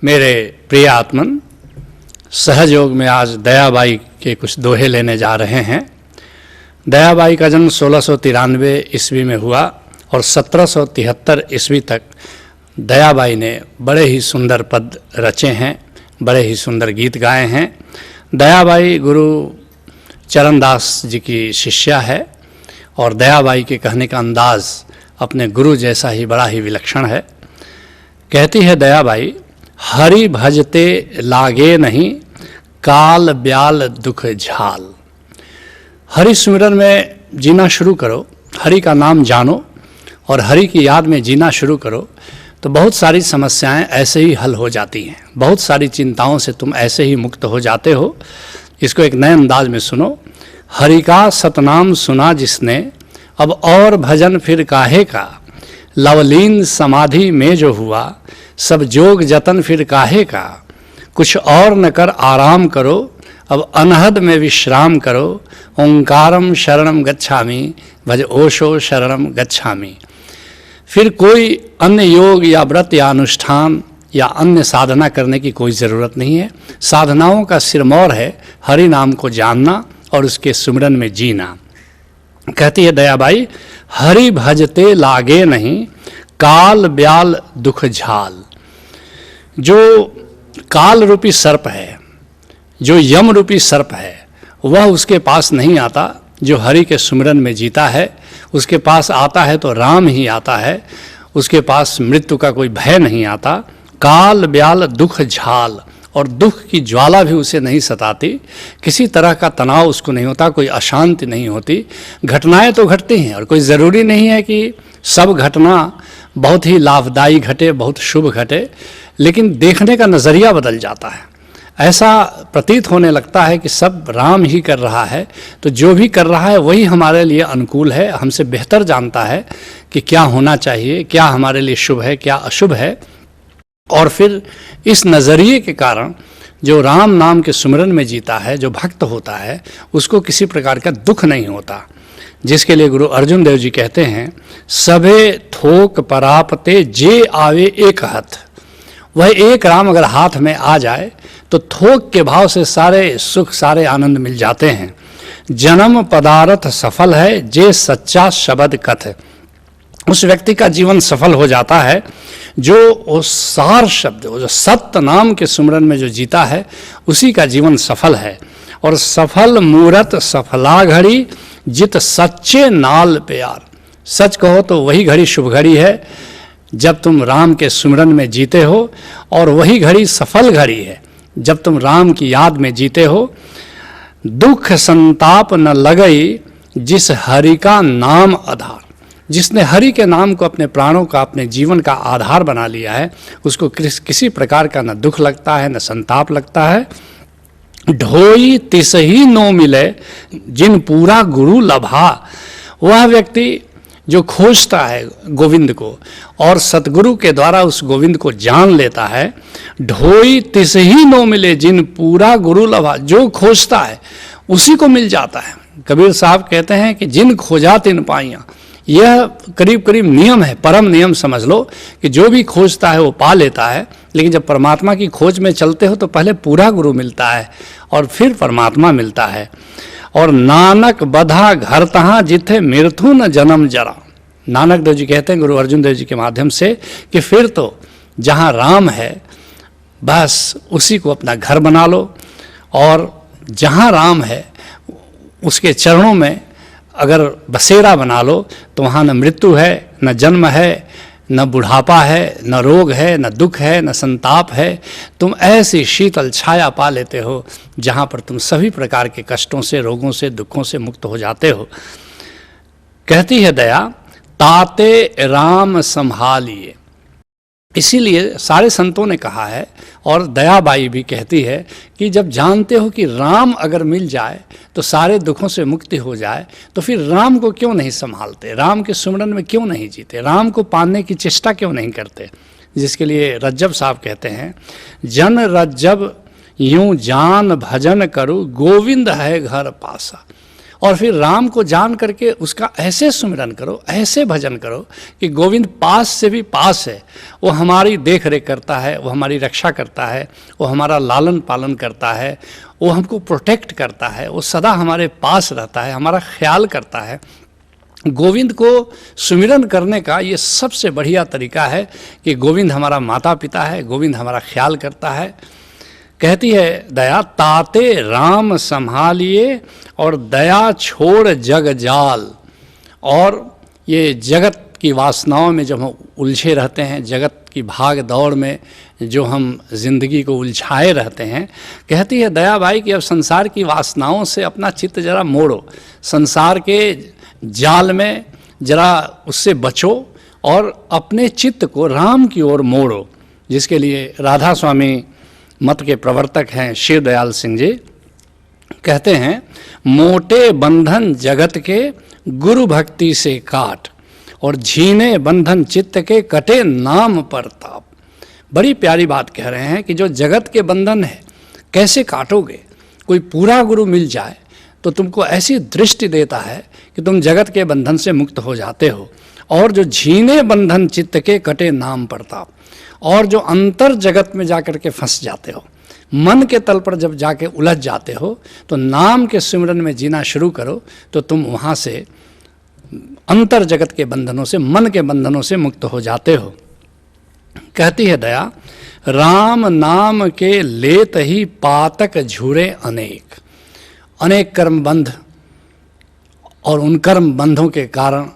मेरे प्रिय आत्मन, सहयोग में आज दयाबाई के कुछ दोहे लेने जा रहे हैं। दयाबाई का जन्म 1693 ईस्वी में हुआ और 1773 ईस्वी तक दयाबाई ने बड़े ही सुंदर पद रचे हैं, बड़े ही सुंदर गीत गाए हैं। दयाबाई गुरु चरणदास जी की शिष्या है और दयाबाई के कहने का अंदाज अपने गुरु जैसा ही बड़ा ही विलक्षण है। कहती है दयाबाई, हरि भजते लागे नहीं, काल ब्याल दुख झाल। हरि सुमिरन में जीना शुरू करो, हरि का नाम जानो और हरि की याद में जीना शुरू करो तो बहुत सारी समस्याएं ऐसे ही हल हो जाती हैं, बहुत सारी चिंताओं से तुम ऐसे ही मुक्त हो जाते हो। इसको एक नए अंदाज में सुनो। हरि का सतनाम सुना जिसने, अब और भजन फिर काहे का। लवलीन समाधि में जो हुआ, सब जोग जतन फिर काहे का। कुछ और न कर आराम करो, अब अनहद में विश्राम करो। ओंकारम शरणम गच्छामि, भज ओशो शरणम गच्छामि। फिर कोई अन्य योग या व्रत या अनुष्ठान या अन्य साधना करने की कोई ज़रूरत नहीं है। साधनाओं का सिरमौर है हरि नाम को जानना और उसके सुमिरन में जीना। कहती है दयाबाई, हरि भजते लागे नहीं, काल ब्याल दुख झाल। जो काल रूपी सर्प है, जो यम रूपी सर्प है, वह उसके पास नहीं आता। जो हरि के सुमिरन में जीता है उसके पास आता है तो राम ही आता है, उसके पास मृत्यु का कोई भय नहीं आता। काल ब्याल दुख झाल, और दुख की ज्वाला भी उसे नहीं सताती, किसी तरह का तनाव उसको नहीं होता, कोई अशांति नहीं होती। घटनाएं तो घटती हैं और कोई ज़रूरी नहीं है कि सब घटना बहुत ही लाभदायी घटे, बहुत शुभ घटे, लेकिन देखने का नज़रिया बदल जाता है। ऐसा प्रतीत होने लगता है कि सब राम ही कर रहा है, तो जो भी कर रहा है वही हमारे लिए अनुकूल है, हमसे बेहतर जानता है कि क्या होना चाहिए, क्या हमारे लिए शुभ है, क्या अशुभ है। और फिर इस नज़रिए के कारण जो राम नाम के सुमिरन में जीता है, जो भक्त होता है, उसको किसी प्रकार का दुख नहीं होता। जिसके लिए गुरु अर्जुन देव जी कहते हैं, सबे थोक परापते जे आवे एक हथ। वह एक राम अगर हाथ में आ जाए तो थोक के भाव से सारे सुख, सारे आनंद मिल जाते हैं। जन्म पदार्थ सफल है, जे सच्चा शब्द कथ। उस व्यक्ति का जीवन सफल हो जाता है जो उस सार शब्द, जो सत्य नाम के सुमिरन में जो जीता है, उसी का जीवन सफल है। और सफल मूरत सफला घड़ी, जित सच्चे नाल प्यार। सच कहो तो वही घड़ी शुभ घड़ी है जब तुम राम के सुमिरन में जीते हो, और वही घड़ी सफल घड़ी है जब तुम राम की याद में जीते हो। दुख संताप न लगई, जिस हरि का नाम आधार। जिसने हरि के नाम को अपने प्राणों का, अपने जीवन का आधार बना लिया है, उसको किसी प्रकार का न दुख लगता है, न संताप लगता है। ढोई तिसही नो मिले, जिन पूरा गुरु लभा। वह व्यक्ति जो खोजता है गोविंद को और सतगुरु के द्वारा उस गोविंद को जान लेता है, ढोई तिसही नो मिले, जिन पूरा गुरु लभा। जो खोजता है उसी को मिल जाता है। कबीर साहब कहते हैं कि जिन खोजा तिन पाइयाँ। यह करीब करीब नियम है, परम नियम समझ लो कि जो भी खोजता है वो पा लेता है। लेकिन जब परमात्मा की खोज में चलते हो तो पहले पूरा गुरु मिलता है और फिर परमात्मा मिलता है। और नानक बधा घर तहाँ, जिथे मृत्यु न जन्म जरा। नानक देव जी कहते हैं गुरु अर्जुन देव जी के माध्यम से कि फिर तो जहाँ राम है बस उसी को अपना घर बना लो, और जहाँ राम है उसके चरणों में अगर बसेरा बना लो तो वहाँ न मृत्यु है, न जन्म है, न बुढ़ापा है, न रोग है, न दुख है, न संताप है। तुम ऐसी शीतल छाया पा लेते हो जहाँ पर तुम सभी प्रकार के कष्टों से, रोगों से, दुखों से मुक्त हो जाते हो। कहती है दया, ताते राम संभालिए। इसीलिए सारे संतों ने कहा है और दयाबाई भी कहती है कि जब जानते हो कि राम अगर मिल जाए तो सारे दुखों से मुक्ति हो जाए, तो फिर राम को क्यों नहीं संभालते, राम के सुमिरन में क्यों नहीं जीते, राम को पाने की चेष्टा क्यों नहीं करते। जिसके लिए रज्जब साहब कहते हैं, जन रज्जब यूं जान भजन करूँ, गोविंद है घर पासा। और फिर राम को जान करके उसका ऐसे सुमिरन करो, ऐसे भजन करो कि गोविंद पास से भी पास है। वो हमारी देख रेख करता है, वो हमारी रक्षा करता है, वो हमारा लालन पालन करता है, वो हमको प्रोटेक्ट करता है, वो सदा हमारे पास रहता है, हमारा ख्याल करता है। गोविंद को सुमिरन करने का ये सबसे बढ़िया तरीका है कि गोविंद हमारा माता पिता है, गोविंद हमारा ख्याल करता है। कहती है दया, ताते राम संभालिए और दया छोड़ जग जाल। और ये जगत की वासनाओं में जब हम उलझे रहते हैं, जगत की भाग दौड़ में जो हम जिंदगी को उलझाए रहते हैं, कहती है दयाबाई कि अब संसार की वासनाओं से अपना चित्त जरा मोड़ो, संसार के जाल में जरा उससे बचो और अपने चित्त को राम की ओर मोड़ो। जिसके लिए राधा स्वामी मत के प्रवर्तक हैं शिव दयाल सिंह जी, कहते हैं मोटे बंधन जगत के गुरु भक्ति से काट, और झीने बंधन चित्त के कटे नाम पर ताप। बड़ी प्यारी बात कह रहे हैं कि जो जगत के बंधन है कैसे काटोगे। कोई पूरा गुरु मिल जाए तो तुमको ऐसी दृष्टि देता है कि तुम जगत के बंधन से मुक्त हो जाते हो। और जो झीने बंधन चित्त के कटे नाम पर ताप, और जो अंतर जगत में जाकर के फंस जाते हो, मन के तल पर जब जाके उलझ जाते हो, तो नाम के सिमरन में जीना शुरू करो तो तुम वहाँ से अंतर जगत के बंधनों से, मन के बंधनों से मुक्त हो जाते हो। कहती है दया, राम नाम के लेत ही पातक झूरे अनेक। अनेक कर्म बंध, और उन कर्म बंधों के कारण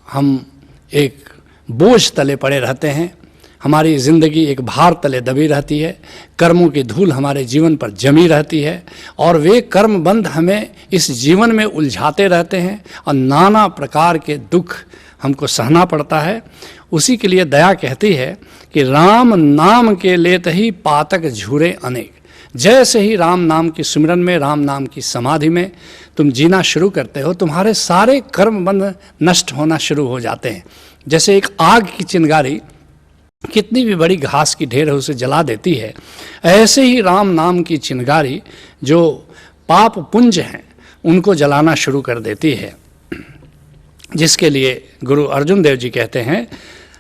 हम एक बोझ तले पड़े रहते हैं, हमारी ज़िंदगी एक भार तले दबी रहती है, कर्मों की धूल हमारे जीवन पर जमी रहती है, और वे कर्म बंध हमें इस जीवन में उलझाते रहते हैं और नाना प्रकार के दुख हमको सहना पड़ता है। उसी के लिए दया कहती है कि राम नाम के लेत ही पातक झूरे अनेक। जैसे ही राम नाम की सिमरन में, राम नाम की समाधि में तुम जीना शुरू करते हो, तुम्हारे सारे कर्म बंध नष्ट होना शुरू हो जाते हैं। जैसे एक आग की चिंगारी कितनी भी बड़ी घास की ढेर है उसे जला देती है, ऐसे ही राम नाम की चिंगारी जो पाप पुंज हैं उनको जलाना शुरू कर देती है। जिसके लिए गुरु अर्जुन देव जी कहते हैं,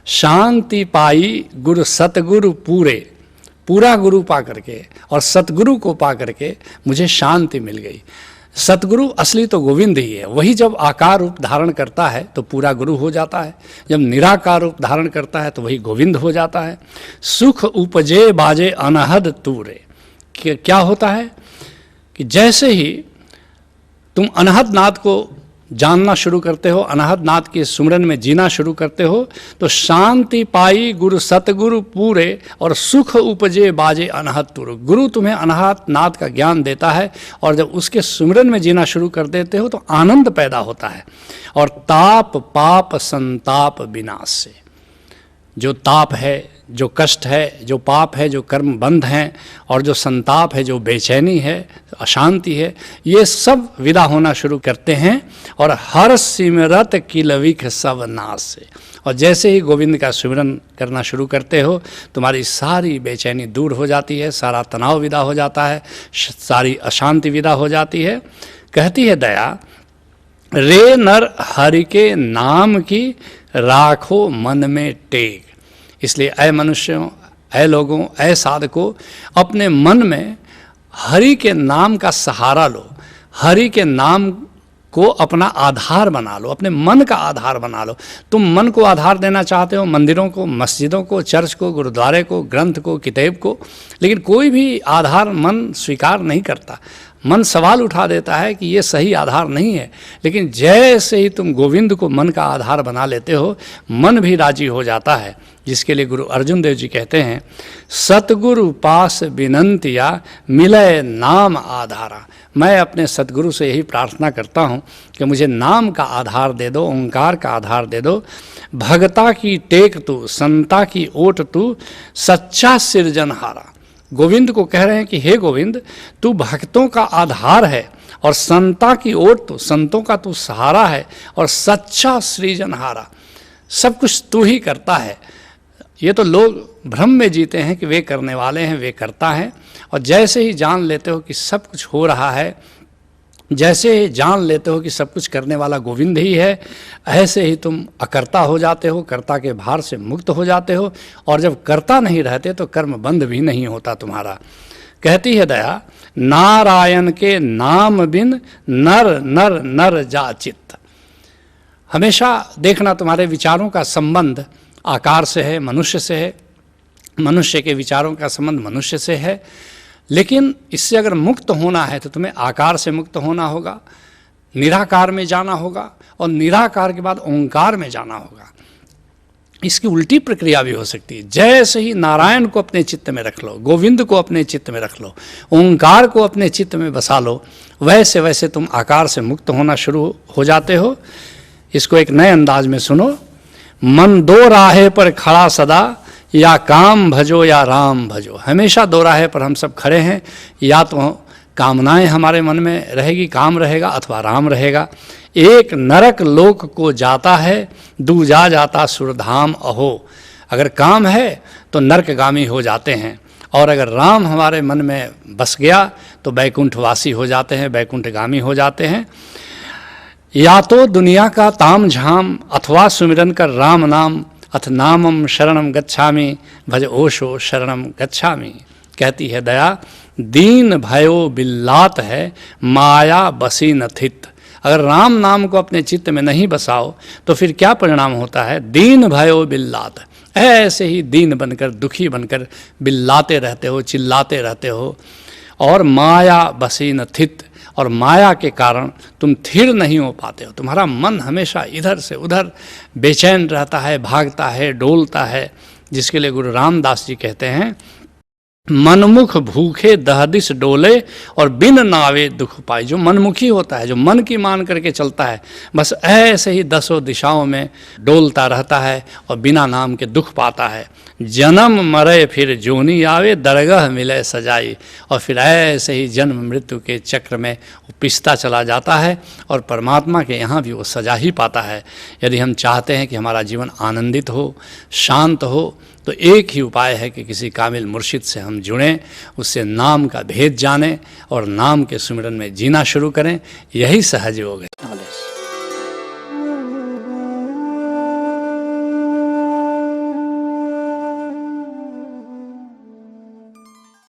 शांति पाई गुरु सतगुरु पूरे। पूरा गुरु पा करके और सतगुरु को पा करके मुझे शांति मिल गई। सतगुरु असली तो गोविंद ही है, वही जब आकार रूप धारण करता है तो पूरा गुरु हो जाता है, जब निराकार रूप धारण करता है तो वही गोविंद हो जाता है। सुख उपजे बाजे अनहद तूरे। क्या होता है कि जैसे ही तुम अनहद नाद को जानना शुरू करते हो, अनहद नाद के सुमरन में जीना शुरू करते हो, तो शांति पाई गुरु सतगुरु पूरे और सुख उपजे बाजे अनहद तुर। गुरु तुम्हें अनहद नाद का ज्ञान देता है, और जब उसके सुमरन में जीना शुरू कर देते हो तो आनंद पैदा होता है। और ताप पाप संताप विनाश से, जो ताप है, जो कष्ट है, जो पाप है, जो कर्म बंध हैं, और जो संताप है, जो बेचैनी है, अशांति है, ये सब विदा होना शुरू करते हैं। और हर सिमरत किलविक सब नाश से, और जैसे ही गोविंद का सिमरन करना शुरू करते हो, तुम्हारी सारी बेचैनी दूर हो जाती है, सारा तनाव विदा हो जाता है, सारी अशांति विदा हो जाती है। कहती है दया, रे नर हरि के नाम की राखो मन में टेक। इसलिए ऐ मनुष्यों, ऐ लोगों, ऐ साधकों, अपने मन में हरि के नाम का सहारा लो, हरि के नाम को अपना आधार बना लो, अपने मन का आधार बना लो। तुम मन को आधार देना चाहते हो, मंदिरों को, मस्जिदों को, चर्च को, गुरुद्वारे को, ग्रंथ को, किताब को, लेकिन कोई भी आधार मन स्वीकार नहीं करता। मन सवाल उठा देता है कि ये सही आधार नहीं है। लेकिन जैसे ही तुम गोविंद को मन का आधार बना लेते हो, मन भी राजी हो जाता है। जिसके लिए गुरु अर्जुन देव जी कहते हैं, सतगुरु पास विनंतिया मिलय नाम आधारा। मैं अपने सतगुरु से यही प्रार्थना करता हूँ कि मुझे नाम का आधार दे दो, ओंकार का आधार दे दो। भगता की टेक तू, संता की ओट तू, सच्चा सिरजनहारा। गोविंद को कह रहे हैं कि हे गोविंद, तू भक्तों का आधार है, और संता की ओट तो, संतों का तू सहारा है, और सच्चा सृजनहारा। सब कुछ तू ही करता है। ये तो लोग भ्रम में जीते हैं कि वे करने वाले हैं, वे करता है, और जैसे ही जान लेते हो कि सब कुछ हो रहा है जैसे ही जान लेते हो कि सब कुछ करने वाला गोविंद ही है, ऐसे ही तुम अकर्ता हो जाते हो, कर्ता के भार से मुक्त हो जाते हो। और जब कर्ता नहीं रहते तो कर्म बंध भी नहीं होता तुम्हारा। कहती है दया, नारायण के नाम बिन नर नर नर जा चित्त। हमेशा देखना तुम्हारे विचारों का संबंध आकार से है, मनुष्य से है, मनुष्य के विचारों का संबंध मनुष्य से है। लेकिन इससे अगर मुक्त होना है तो तुम्हें आकार से मुक्त होना होगा, निराकार में जाना होगा, और निराकार के बाद ओंकार में जाना होगा। इसकी उल्टी प्रक्रिया भी हो सकती है। जैसे ही नारायण को अपने चित्त में रख लो, गोविंद को अपने चित्त में रख लो, ओंकार को अपने चित्त में बसा लो, वैसे वैसे तुम आकार से मुक्त होना शुरू हो जाते हो। इसको एक नए अंदाज में सुनो। मन दो राहे पर खड़ा सदा, या काम भजो या राम भजो। हमेशा दो राहे पर हम सब खड़े हैं, या तो कामनाएं हमारे मन में रहेगी, काम रहेगा, अथवा राम रहेगा। एक नरक लोक को जाता है, दूजा जाता सुरधाम अहो। अगर काम है तो नरकगामी हो जाते हैं, और अगर राम हमारे मन में बस गया तो बैकुंठवासी हो जाते हैं, बैकुंठगामी हो जाते हैं। या तो दुनिया का ताम झाम, अथवा सुमिरन कर राम नाम, अथ नामम शरणम गच्छामि, भज ओशो शरणम गच्छामि। कहती है दया, दीन भयो बिल्लात है, माया बसी न थित। अगर राम नाम को अपने चित्त में नहीं बसाओ तो फिर क्या परिणाम होता है? दीन भयो बिल्लात, ऐसे ही दीन बनकर, दुखी बनकर बिल्लाते रहते हो, चिल्लाते रहते हो। और माया बसी न थित, और माया के कारण तुम थिर नहीं हो पाते हो। तुम्हारा मन हमेशा इधर से उधर बेचैन रहता है, भागता है, डोलता है। जिसके लिए गुरु रामदास जी कहते हैं, मनमुख भूखे दहदिस डोले, और बिन नावे दुख पाई। जो मनमुखी होता है, जो मन की मान करके चलता है, बस ऐसे ही दसों दिशाओं में डोलता रहता है और बिना नाम के दुख पाता है। जन्म मरे फिर जोनी आवे, दरगह मिले सजाई। और फिर ऐसे ही जन्म मृत्यु के चक्र में वो पिसता चला जाता है, और परमात्मा के यहाँ भी वो सजा ही पाता है। यदि हम चाहते हैं कि हमारा जीवन आनंदित हो, शांत हो, तो एक ही उपाय है कि किसी कामिल मुर्शिद से हम जुड़ें, उससे नाम का भेद जानें और नाम के सुमिरन में जीना शुरू करें। यही सहज योग है।